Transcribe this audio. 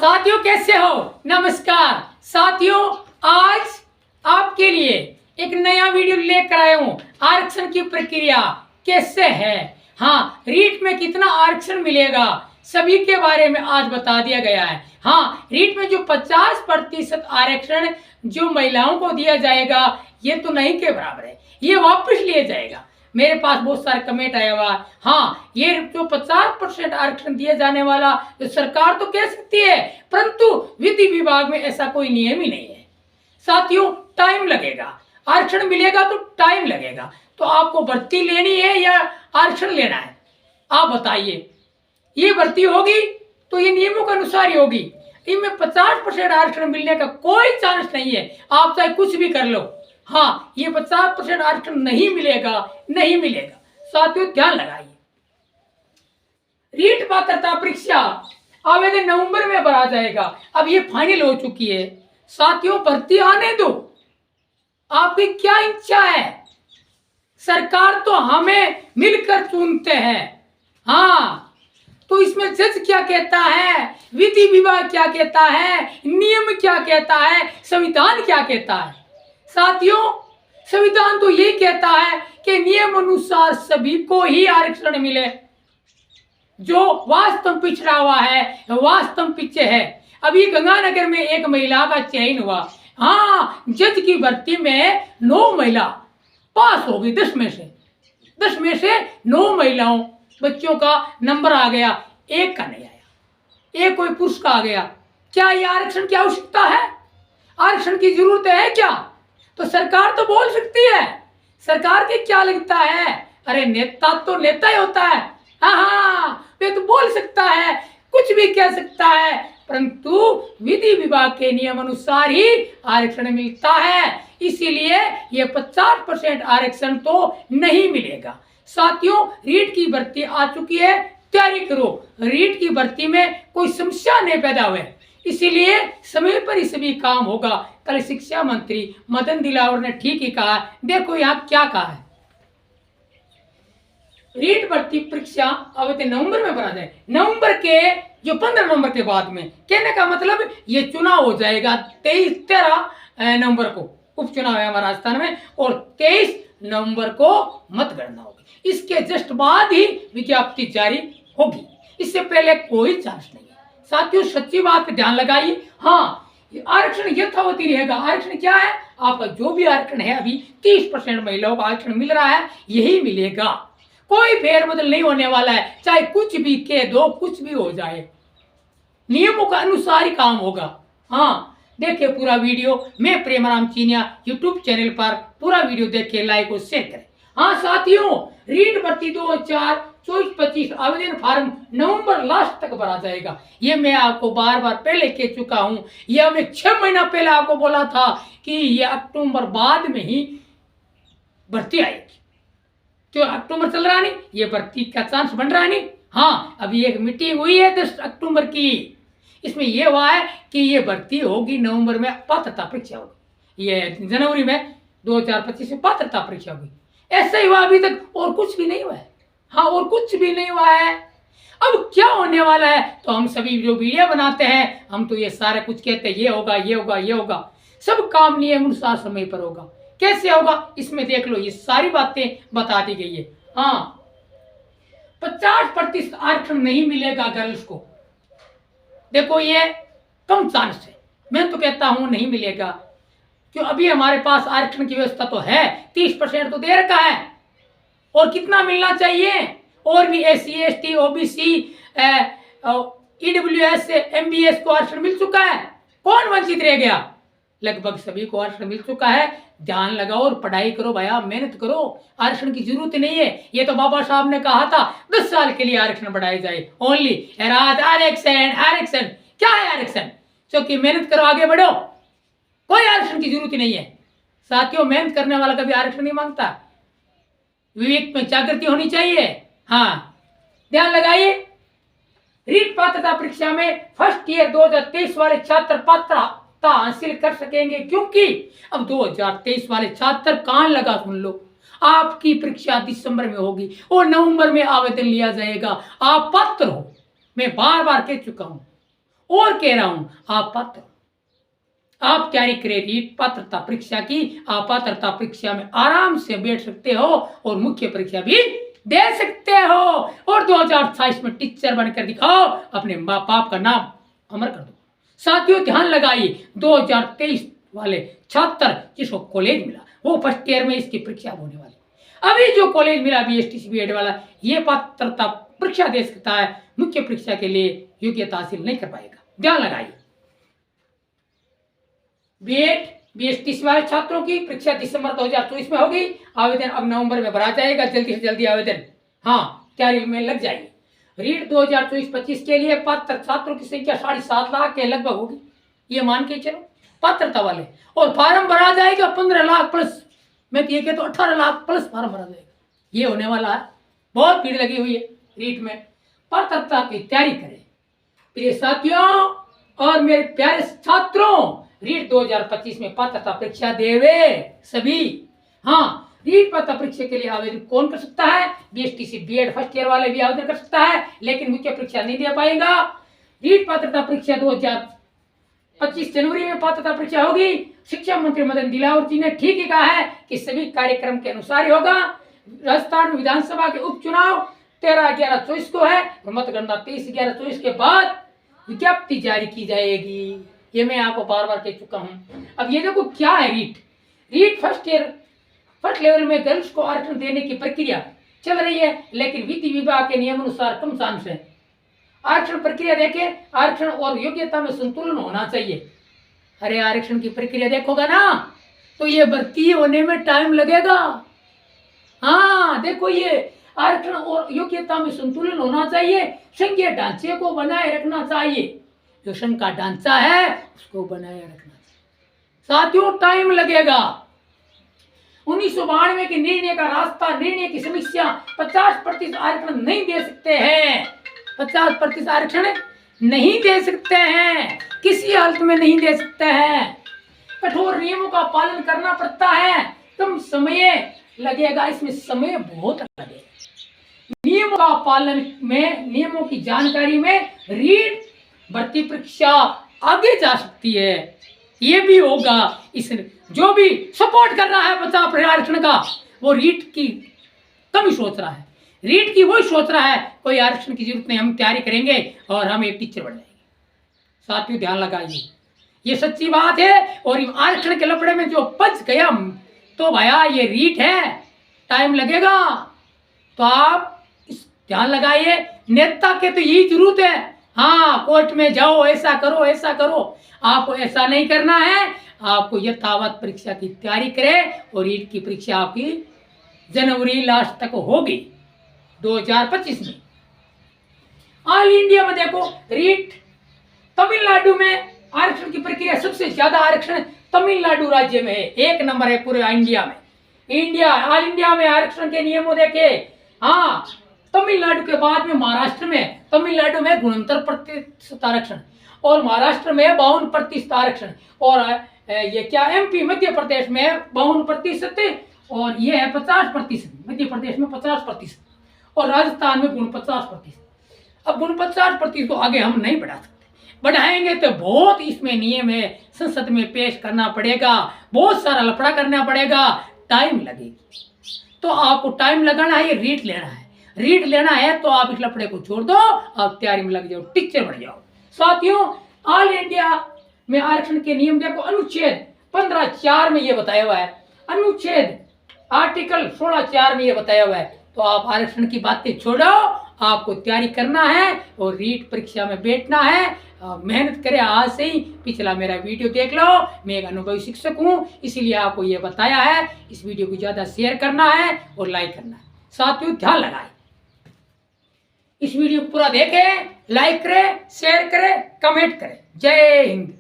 साथियों कैसे हो? नमस्कार साथियों, आज आपके लिए एक नया वीडियो लेकर आया हूँ। आरक्षण की प्रक्रिया कैसे है, हाँ रीट में कितना आरक्षण मिलेगा, सभी के बारे में आज बता दिया गया है। हाँ, रीट में जो 50% आरक्षण जो महिलाओं को दिया जाएगा ये तो नहीं के बराबर है, ये वापस लिया जाएगा। मेरे पास बहुत सारे कमेंट आया हुआ। हाँ, ये जो 50% आरक्षण दिया जाने वाला तो सरकार तो कह सकती है, परंतु विधि विभाग में ऐसा कोई नियम ही नहीं है। साथियों, टाइम लगेगा, आरक्षण मिलेगा तो टाइम लगेगा। तो आपको भर्ती लेनी है या आरक्षण लेना है, आप बताइए। ये भर्ती होगी तो ये नियमों के अनुसार ही होगी। इनमें 50% आरक्षण मिलने का कोई चांस नहीं है, आप चाहे कुछ भी कर लो। हाँ, ये 50% आरक्षण नहीं मिलेगा, नहीं मिलेगा। साथियों ध्यान लगाइए। रीट पात्रता परीक्षा आवेदन नवंबर में भरा जाएगा, अब ये फाइनल हो चुकी है। साथियों भर्ती आने दो, आपकी क्या इच्छा है? सरकार तो हमें मिलकर चुनते हैं। हाँ, तो इसमें जज क्या कहता है, विधि विभाग क्या कहता है, नियम क्या कहता है, संविधान क्या कहता है? साथियों, संविधान तो ये कहता है कि नियम अनुसार सभी को ही आरक्षण मिले। जो वास्तव पिछड़ा हुआ है, वास्तव पीछे है। अभी गंगानगर में एक महिला का चयन हुआ। हाँ, जज की भर्ती में 9 महिला पास हो गई, 10 में से 9 महिलाओं बच्चों का नंबर आ गया, एक का नहीं आया, एक कोई पुरुष का आ गया। क्या ये आरक्षण की आवश्यकता है? आरक्षण की जरूरत है क्या? तो सरकार तो बोल सकती है। सरकार की क्या लगता है? अरे नेता तो नेता ही होता है। हाँ, वे तो बोल सकता है, कुछ भी कह सकता है, परंतु विधि विभाग के नियम अनुसार ही आरक्षण मिलता है। इसीलिए ये 50% आरक्षण तो नहीं मिलेगा। साथियों, रीट की भर्ती आ चुकी है, तैयारी करो। रीट की भर्ती में कोई समस्या नहीं पैदा हुए, इसीलिए समय पर ही सभी काम होगा। कल शिक्षा मंत्री मदन दिलावर ने ठीक ही कहा। देखो यहाँ क्या कहा है, रीट भर्ती परीक्षा आवेदन नवंबर में भरा जाए। नवंबर के जो 15 नवंबर के बाद में, कहने का मतलब ये चुनाव हो जाएगा 13 नवंबर को उपचुनाव है हमारा राजस्थान में, और 23 नवंबर को मतगणना होगी। इसके जस्ट बाद ही विज्ञप्ति जारी होगी, इससे पहले कोई चांस नहीं है। साथियों सच्ची बात पे ध्यान लगाइए। हाँ, आरक्षण यथावती रहेगा। आरक्षण क्या है? आपका जो भी आरक्षण है, अभी 30% महिलाओं का आरक्षण मिल रहा है, यही मिलेगा। कोई फेरबदल नहीं होने वाला है, चाहे कुछ भी कह दो, कुछ भी हो जाए, नियमों का अनुसार ही काम होगा। हाँ, देखिए पूरा वीडियो। मैं प्रेमाराम चीनिया यूट्यूब चैनल पर पूरा वीडियो देखे, लाइक और शेयर करें। हाँ साथियों, रीट भर्ती 2024-25 आवेदन फार्म नवंबर लास्ट तक भरा जाएगा। ये मैं आपको बार बार पहले कह चुका हूं। यह मैं 6 महीना पहले आपको बोला था कि ये अक्टूबर बाद में ही भर्ती आएगी। तो अक्टूबर चल रहा नहीं, ये भर्ती का चांस बन रहा नहीं। हाँ, अभी एक मीटिंग हुई है 10 अक्टूबर की, इसमें यह हुआ है कि ये भर्ती होगी नवंबर में, पात्रता परीक्षा होगी। ये जनवरी में 2025 में पात्रता परीक्षा होगी। ऐसा ही हुआ अभी तक, और कुछ भी नहीं हुआ है। हाँ, और कुछ भी नहीं हुआ है। अब क्या होने वाला है? तो हम सभी जो वीडियो बनाते हैं, हम तो ये सारे कुछ कहते हैं, ये होगा, ये होगा, ये होगा। सब काम नियम अनुसार समय पर होगा। कैसे होगा इसमें देख लो, ये सारी बातें बता दी गई है। हाँ, 50% आरक्षण नहीं मिलेगा गर्ल्स को। देखो ये कम चांस है, मैं तो कहता हूं नहीं मिलेगा, क्यों? अभी हमारे पास आरक्षण की व्यवस्था तो है, 30% तो दे रखा है, और कितना मिलना चाहिए? और भी SC ST OBC EWS MBS को आरक्षण मिल चुका है। कौन वंचित रह गया? लगभग सभी को आरक्षण मिल चुका है। ध्यान लगाओ और पढ़ाई करो भैया, मेहनत करो। आरक्षण की जरूरत नहीं है। ये तो बाबा साहब ने कहा था 10 साल के लिए आरक्षण बढ़ाया जाए। ओनली आरक्षण। आरक्षण क्या है? आरक्षण क्योंकि मेहनत करो, आगे बढ़ो, कोई आरक्षण की जरूरत नहीं है। साथियों, मेहनत करने वाला कभी आरक्षण नहीं मांगता। विवेक में जागृति होनी चाहिए। हाँ, ध्यान लगाइए। रीट पात्रता परीक्षा में फर्स्ट ईयर 2023 वाले छात्र पात्रता हासिल कर सकेंगे, क्योंकि अब 2023 वाले छात्र, कान लगा सुन लो, आपकी परीक्षा दिसंबर में होगी और नवंबर में आवेदन लिया जाएगा। आप पात्र हो, मैं बार बार कह चुका हूं। और कह रहा हूं आप पात्र, आप तैयारी करें रीट पात्रता परीक्षा की। आप पात्रता परीक्षा में आराम से बैठ सकते हो और मुख्य परीक्षा भी दे सकते हो और 2028 में टीचर बनकर दिखाओ, अपने माँ बाप का नाम अमर कर दो। साथियों ध्यान लगाइए, 2023 वाले छात्र जिसको कॉलेज मिला वो फर्स्ट ईयर में इसकी परीक्षा होने वाली। अभी जो कॉलेज मिला BSTC B.Ed वाला, ये पात्रता परीक्षा दे सकता है, मुख्य परीक्षा के लिए योग्यता हासिल नहीं कर पाएगा। ध्यान लगाइए, B.Ed BSTC वाले छात्रों की परीक्षा दिसंबर 2024 में होगी। आवेदन अब नवंबर में भरा जाएगा। जल्दी से जल्दी आवेदन तैयारी में लग जाएगी। रीट 2024-25 के लिए पात्र छात्रों की संख्या 7.5 लाख के लगभग होगी, ये मान के चलो पात्रता वाले। और फार्म भरा जाएगा 15 लाख प्लस, मैं तो ये कहता हूँ 18 लाख प्लस फार्म भरा जाएगा। ये होने वाला है, बहुत भीड़ लगी हुई है रीट में। पात्रता की तैयारी करें प्रिय साथियों और मेरे प्यारे छात्रों। रीट 2025 में पात्रता परीक्षा देवे सभी। रीट पात्रता परीक्षा के लिए आवेदन कौन कर सकता है? BSTC B.Ed फर्स्ट ईयर वाले भी आवेदन कर सकता है, लेकिन मुख्य परीक्षा नहीं दे पाएगा। रीट पात्रता परीक्षा 2025 जनवरी में पात्रता परीक्षा होगी। शिक्षा मंत्री मदन दिलावर जी ने ठीक ही कहा है कि सभी कार्यक्रम के अनुसार ही होगा। राजस्थान में विधानसभा के उपचुनाव 13/11/24 को है और मतगणना 23/11/24 के बाद विज्ञप्ति जारी की जाएगी। ये मैं आपको बार बार कह चुका हूं। अब ये देखो क्या है रीट फर्स्ट लेवल में गर्ल्स को आरक्षण देने की प्रक्रिया चल रही है, लेकिन विधि विभाग के नियम अनुसार कम चांस है। आरक्षण प्रक्रिया देखे, आरक्षण और योग्यता में संतुलन होना चाहिए। अरे आरक्षण की प्रक्रिया देखोगा ना तो ये भर्ती होने में टाइम लगेगा। देखो ये आरक्षण और योग्यता में संतुलन होना चाहिए। संघीय ढांचे को बनाए रखना चाहिए, जो संघ का ढांचा है उसको बनाए रखना चाहिए। साथियों टाइम लगेगा। 1992 के निर्णय का रास्ता, निर्णय की समीक्षा 50% आरक्षण नहीं दे सकते हैं। 50% आरक्षण नहीं दे सकते हैं, किसी हालत में नहीं दे सकते हैं। कठोर नियमों का पालन करना पड़ता है, कम समय लगेगा, इसमें समय बहुत लगेगा। नियमों का पालन में, नियमों की जानकारी में रीट भर्ती परीक्षा आगे जा सकती है। ये भी होगा। इस जो भी सपोर्ट कर रहा है 50% आरक्षण का, वो रीट की कम ही सोच रहा है। रीट की वही सोच रहा है कोई आरक्षण की जरूरत नहीं, हम तैयारी करेंगे और हम एक टीचर बन जाएंगे। साथियों ध्यान लगाइए, ये सच्ची बात है। और आरक्षण के लफड़े में जो बच गया तो भैया ये रीट है, टाइम लगेगा। तो आप इस ध्यान लगाइए, नेता के तो यही जरूरत है। कोर्ट में जाओ, ऐसा करो ऐसा करो, आपको ऐसा नहीं करना है। आपको यथावत परीक्षा की तैयारी करें और रीट की परीक्षा आपकी जनवरी लास्ट तक होगी 2025 में। ऑल इंडिया में देखो रीट, तमिलनाडु में आरक्षण की प्रक्रिया सबसे ज्यादा आरक्षण तमिलनाडु राज्य में है, 1 नंबर है पूरे इंडिया में। ऑल इंडिया में आरक्षण के नियमों देखे, तमिलनाडु के बाद में महाराष्ट्र में, तमिलनाडु में 69% आरक्षण और महाराष्ट्र में 52% आरक्षण, और ये क्या MP मध्य प्रदेश में 52% और ये है 50%, मध्य प्रदेश में 50% और राजस्थान में 49%। अब 49% को आगे हम नहीं बढ़ा सकते, बढ़ाएंगे तो बहुत इसमें नियम है, संसद में पेश करना पड़ेगा, बहुत सारा लफड़ा करना पड़ेगा, टाइम लगेगी। तो आपको टाइम लगाना है, रीट लेना है। रीट लेना है तो आप इस लफड़े को छोड़ दो, आप तैयारी में लग जाओ, टीचर बन जाओ। साथियों ऑल इंडिया में आरक्षण के नियम देखो, अनुच्छेद 15(4) में ये बताया हुआ है, अनुच्छेद आर्टिकल 16(4) में ये बताया हुआ है। तो आप आरक्षण की बातें छोड़ो, आपको तैयारी करना है और रीट परीक्षा में बैठना है। मेहनत करें आज से ही। पिछला मेरा वीडियो देख लो, मैं एक अनुभवी शिक्षक हूँ, इसीलिए आपको ये बताया है। इस वीडियो को ज्यादा शेयर करना है और लाइक करना है। साथियों ध्यान लगाएं, इस वीडियो को पूरा देखें, लाइक करें, शेयर करें, कमेंट करें। जय हिंद।